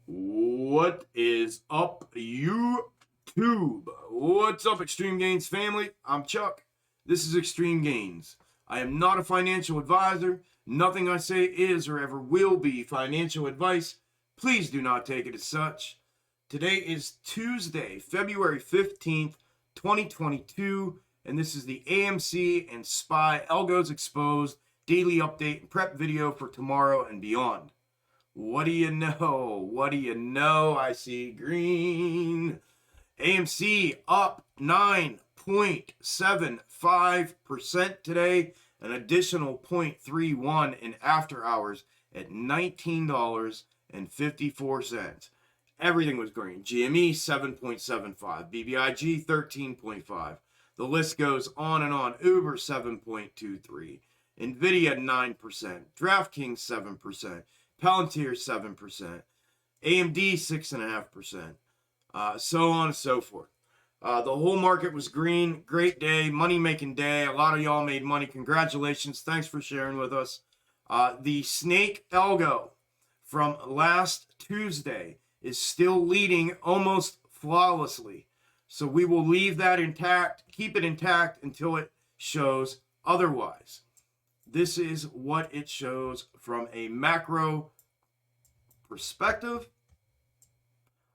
What is up, YouTube? What's up, Extreme Gains family? I'm Chuck. This is Extreme Gains. I am not a financial advisor. Nothing I say is or ever will be financial advice. Please do not take it as such. Today is Tuesday, February 15th, 2022, and this is the AMC and SPY Algos Exposed daily update and prep video for tomorrow and beyond. What do you know? What do you know? I see green. AMC up 9.75% today, an additional 0.31 in after hours at $19.54. Everything was green. GME 7.75, BBIG 13.5. The list goes on and on. Uber 7.23, Nvidia 9%, DraftKings 7%. Palantir 7%, AMD 6.5%, so on and so forth. The whole market was green. Great day, money-making day. A lot of y'all made money. Congratulations. Thanks for sharing with us. The snake Algo from last Tuesday is still leading almost flawlessly. So we will leave that intact, keep it intact until it shows otherwise. This is what it shows from a macro perspective.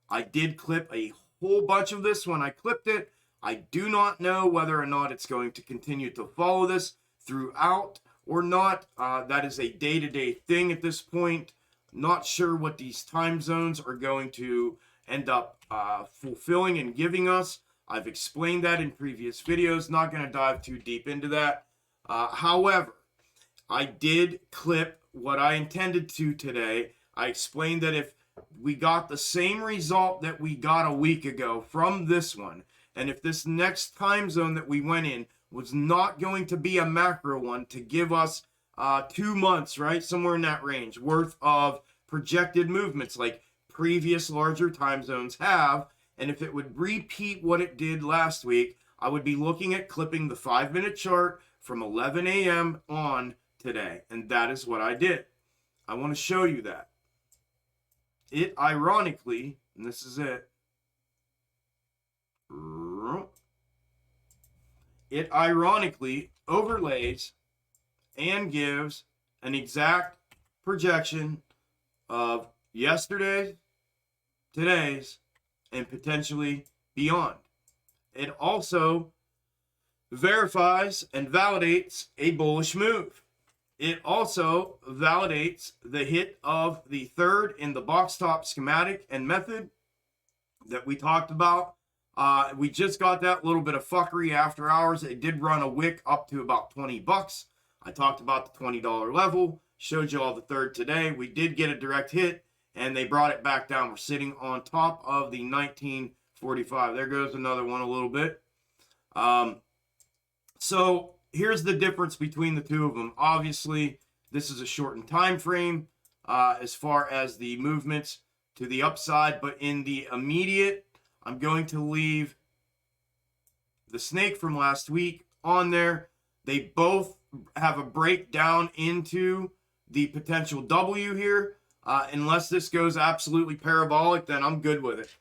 I did clip a whole bunch of this when I clipped it. I do not know whether or not it's going to continue to follow this throughout or not. That is a day-to-day thing at this point. Not sure what these time zones are going to end up fulfilling and giving us. I've explained that in previous videos. Not going to dive too deep into that. However, I did clip what I intended to today. I explained that if we got the same result that we got a week ago from this one, and if this next time zone that we went in was not going to be a macro one to give us 2 months, right, somewhere in that range, worth of projected movements like previous larger time zones have, and if it would repeat what it did last week, I would be looking at clipping the 5-minute chart from 11 a.m. on today, and that is what I did. I want to show you that. It ironically, and this is it, it ironically overlays and gives an exact projection of yesterday's, today's, and potentially beyond. It also verifies and validates a bullish move. It also validates the hit of the third in the box top schematic and method that we talked about. We just got that little bit of fuckery after hours. It did run a wick up to about $20. I talked about the $20 level, showed you all the third today. We did get a direct hit, and they brought it back down. We're sitting on top of the 1945. There goes another one a little bit. So here's the difference between the two of them. Obviously, this is a shortened time frame as far as the movements to the upside, but in the immediate, I'm going to leave the snake from last week on there. They both have a breakdown into the potential W here. Unless this goes absolutely parabolic, then I'm good with it.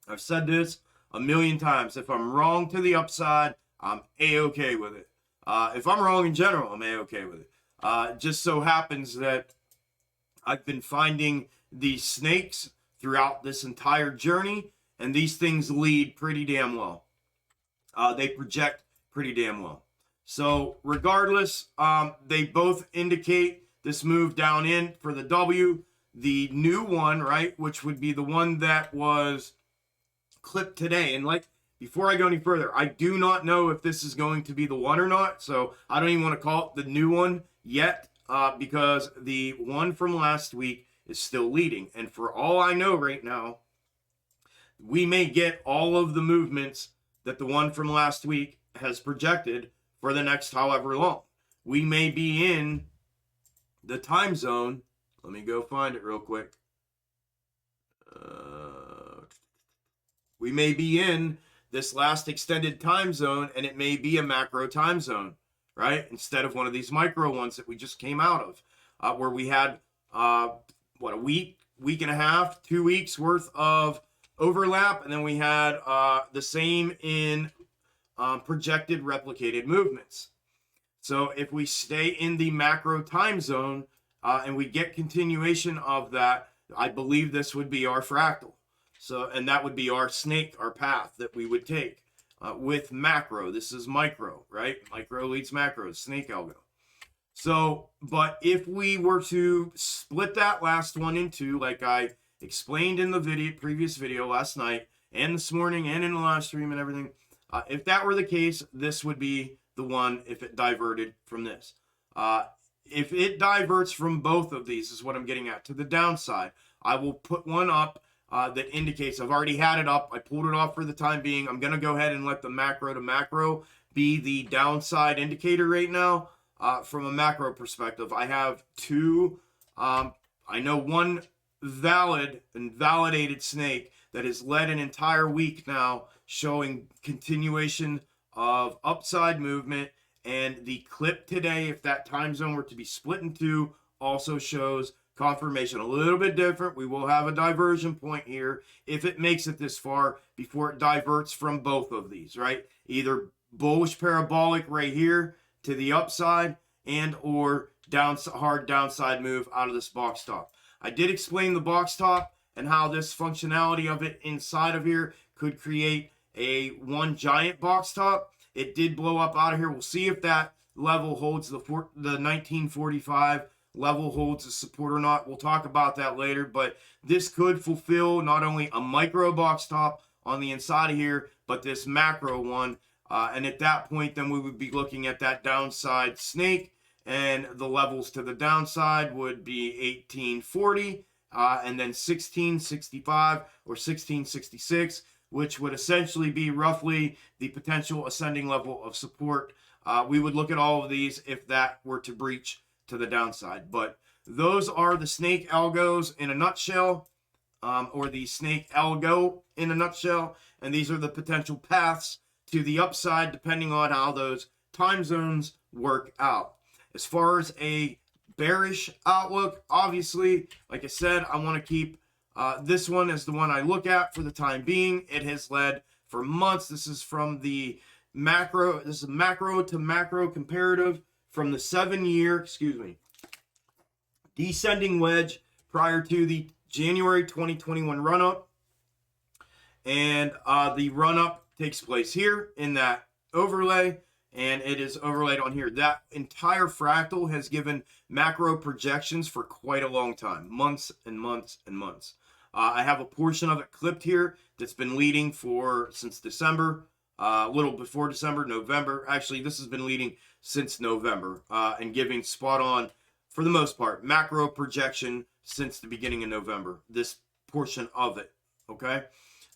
I've said this a million times. If I'm wrong to the upside, I'm A-okay with it. If I'm wrong in general, I'm A-okay with it. Just so happens that I've been finding these snakes throughout this entire journey, and these things lead pretty damn well. They project pretty damn well. So regardless, they both indicate this move down in for the W. The new one, right, which would be the one that was clipped today. And like, before I go any further, I do not know if this is going to be the one or not. So I don't even want to call it the new one yet because the one from last week is still leading. And for all I know right now, we may get all of the movements that the one from last week has projected for the next however long. We may be in the time zone. Let me go find it real quick. We may be in this last extended time zone, and it may be a macro time zone, right? Instead of one of these micro ones that we just came out of, where we had, a week week and a half, 2 weeks worth of overlap, and then we had the same in projected replicated movements. So if we stay in the macro time zone and we get continuation of that, I believe this would be our fractal. So, and that would be our snake, our path that we would take with macro. This is micro, right? Micro leads macro, snake algo. So, but if we were to split that last one into, like I explained in the previous video last night and this morning and in the live stream and everything, if that were the case, this would be the one if it diverted from this. If it diverts from both of these, is what I'm getting at, to the downside, I will put one up that indicates, I've already had it up. I pulled it off for the time being. I'm going to go ahead and let the macro to macro be the downside indicator right now. From a macro perspective, I have two, I know one valid and validated snake that has led an entire week now showing continuation of upside movement, and the clip today, if that time zone were to be split in two, also shows confirmation. A little bit different. We will have a diversion point here if it makes it this far before it diverts from both of these, right? Either bullish parabolic right here to the upside and or hard downside move out of this box top. I did explain the box top and how this functionality of it inside of here could create one giant box top. It did blow up out of here. We'll see if that level holds, the 1945 level holds the support or not. We'll talk about that later, but this could fulfill not only a micro box top on the inside of here, but this macro one. And at that point, then we would be looking at that downside snake, and the levels to the downside would be 1840 and then 1665 or 1666, which would essentially be roughly the potential ascending level of support. We would look at all of these if that were to breach to the downside. But those are the snake algos in a nutshell, or the snake algo in a nutshell. And these are the potential paths to the upside depending on how those time zones work out. As far as a bearish outlook, obviously, like I said, I want to keep this one as the one I look at for the time being. It has led for months. This is from the macro. This is macro to macro comparative from the 7-year, descending wedge prior to the January 2021 run-up. And the run-up takes place here in that overlay, and it is overlaid on here. That entire fractal has given macro projections for quite a long time, months and months and months. I have a portion of it clipped here that's been leading since December, a little before December, November. Actually, this has been leading since November and giving spot on, for the most part, macro projection since the beginning of November, this portion of it, okay?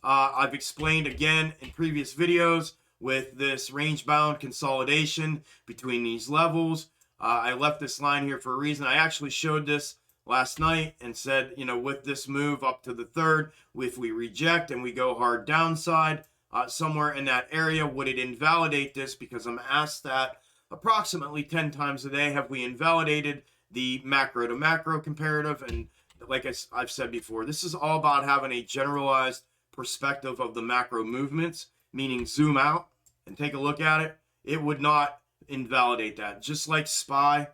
I've explained again in previous videos with this range-bound consolidation between these levels. I left this line here for a reason. I actually showed this last night and said, with this move up to the third, if we reject and we go hard downside somewhere in that area, would it invalidate this? Because I'm asked that approximately 10 times a day. Have we invalidated the macro to macro comparative? And like I've said before, this is all about having a generalized perspective of the macro movements, meaning zoom out and take a look at it. It would not invalidate that, just like SPY,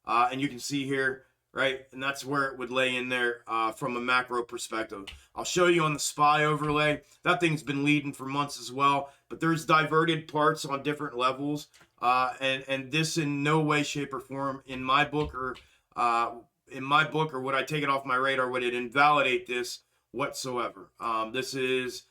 and you can see here, right, and that's where it would lay in there from a macro perspective. I'll show you on the SPY overlay. That thing's been leading for months as well, but there's diverted parts on different levels, and this in no way, shape, or form in my book or would I take it off my radar, would it invalidate this whatsoever. This is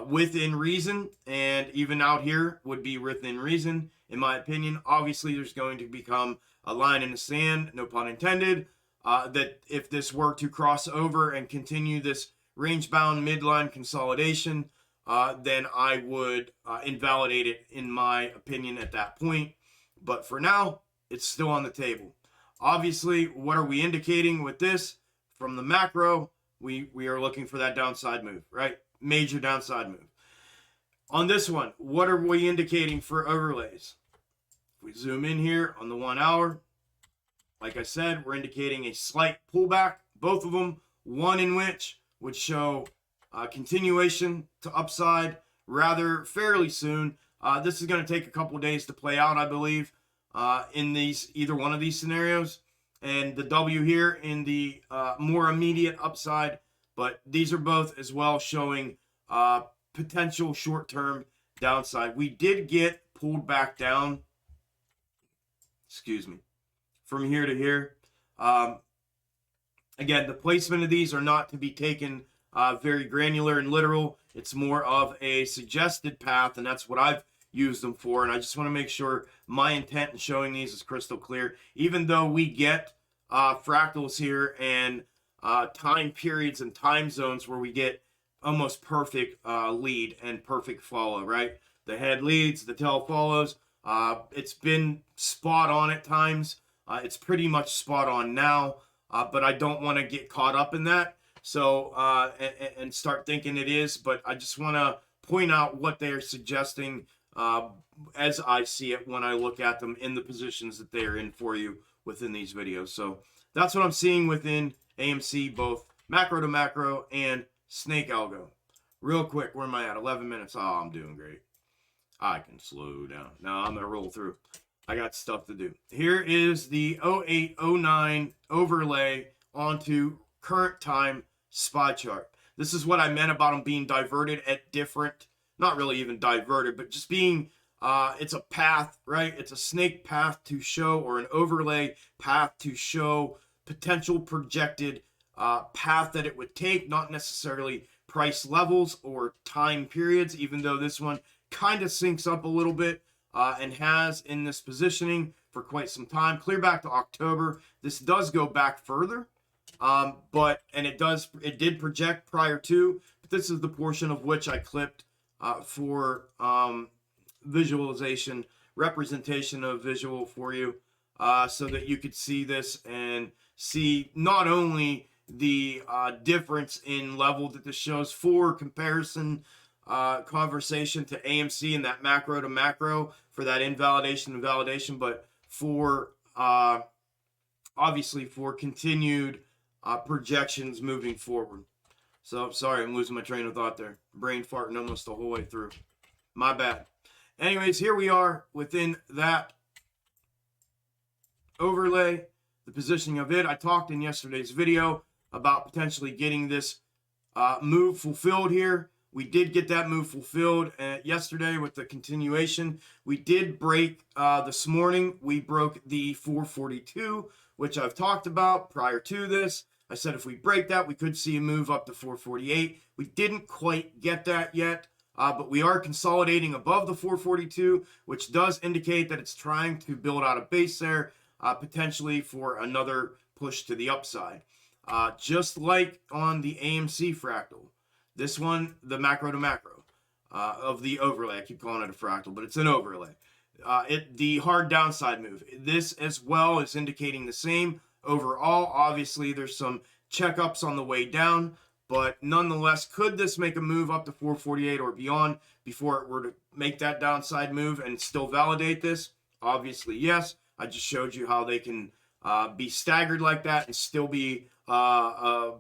within reason, and even out here would be within reason, in my opinion. Obviously, there's going to become a line in the sand, no pun intended, that if this were to cross over and continue this range-bound midline consolidation, then I would invalidate it, in my opinion, at that point. But for now, it's still on the table. Obviously, what are we indicating with this? From the macro, we are looking for that downside move, right? Major downside move. On this one, what are we indicating for overlays? If we zoom in here on the 1 hour, like I said, we're indicating a slight pullback. Both of them one in which would show continuation to upside rather fairly soon. This is going to take a couple days to play out, I believe, in either one of these scenarios. And the W here in the more immediate upside, but these are both as well showing potential short-term downside. We did get pulled back down, from here to here. Again, the placement of these are not to be taken very granular and literal. It's more of a suggested path, and that's what I've used them for. And I just want to make sure my intent in showing these is crystal clear. Even though we get fractals here and time periods and time zones where we get almost perfect lead and perfect follow, right? The head leads, the tail follows. It's been spot on at times. It's pretty much spot on now, but I don't want to get caught up in that. So, and start thinking it is, but I just want to point out what they're suggesting as I see it when I look at them in the positions that they're in for you within these videos. So that's what I'm seeing within AMC, both macro to macro and snake algo. Real quick, where am I at? 11 minutes. Oh, I'm doing great. I can slow down. Now I'm going to roll through. I got stuff to do. Here is the 0809 overlay onto current time SPY chart. This is what I meant about them being diverted at different, not really even diverted, but just being, it's a path, right? It's a snake path to show, or an overlay path to show potential projected path that it would take, not necessarily price levels or time periods, even though this one kind of syncs up a little bit and has in this positioning for quite some time. Clear back to October. This does go back further, but it did project prior to, but this is the portion of which I clipped for visualization, representation of visual for you, so that you could see this and see not only the difference in level that this shows for comparison conversation to AMC and that macro to macro for that invalidation and validation, but for obviously for continued projections moving forward. So sorry, I'm losing my train of thought there. Brain farting almost the whole way through. My bad. Anyways, here we are within that overlay, the positioning of it. I talked in yesterday's video about potentially getting this move fulfilled here. We did get that move fulfilled yesterday with the continuation. We did break this morning. We broke the 442, which I've talked about prior to this. I said if we break that, we could see a move up to 448. We didn't quite get that yet, but we are consolidating above the 442, which does indicate that it's trying to build out a base there, potentially for another push to the upside. Just like on the AMC fractal. This one, the macro to macro of the overlay. I keep calling it a fractal, but it's an overlay. The hard downside move. This as well is indicating the same. Overall, obviously, there's some checkups on the way down, but nonetheless, could this make a move up to 448 or beyond before it were to make that downside move and still validate this? Obviously, yes. I just showed you how they can be staggered like that and still be a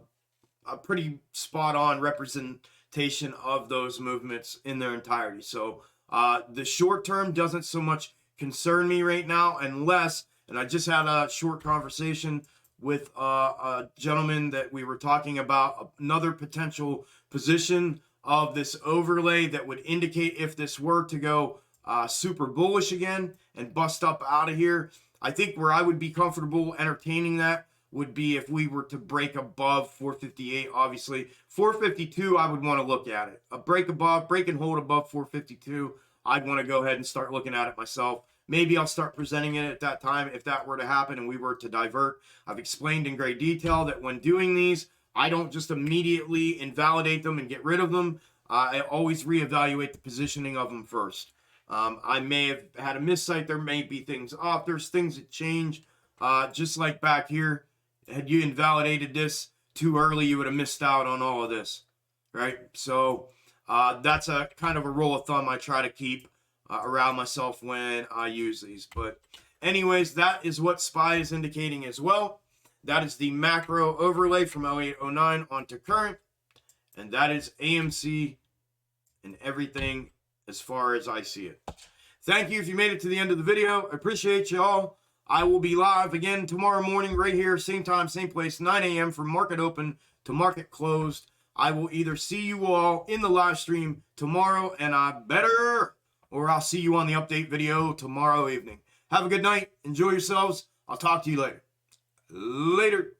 pretty spot-on representation of those movements in their entirety. So the short term doesn't so much concern me right now unless, and I just had a short conversation with a gentleman that we were talking about another potential position of this overlay that would indicate if this were to go super bullish again and bust up out of here. I think where I would be comfortable entertaining that would be if we were to break above 458, obviously. 452, I would want to look at it. A break and hold above 452, I'd want to go ahead and start looking at it myself. Maybe I'll start presenting it at that time if that were to happen and we were to divert. I've explained in great detail that when doing these, I don't just immediately invalidate them and get rid of them. I always reevaluate the positioning of them first. I may have had a missight. There may be things off. There's things that change. Just like back here, had you invalidated this too early, you would have missed out on all of this, right? So that's a kind of a rule of thumb I try to keep around myself when I use these. But anyways, that is what SPY is indicating as well. That is the macro overlay from 0809 onto current. And that is AMC and everything as far as I see it. Thank you if you made it to the end of the video. I appreciate you all. I will be live again tomorrow morning right here, same time, same place, 9 a.m. from market open to market closed. I will either see you all in the live stream tomorrow, and or I'll see you on the update video tomorrow evening. Have a good night. Enjoy yourselves. I'll talk to you later. Later.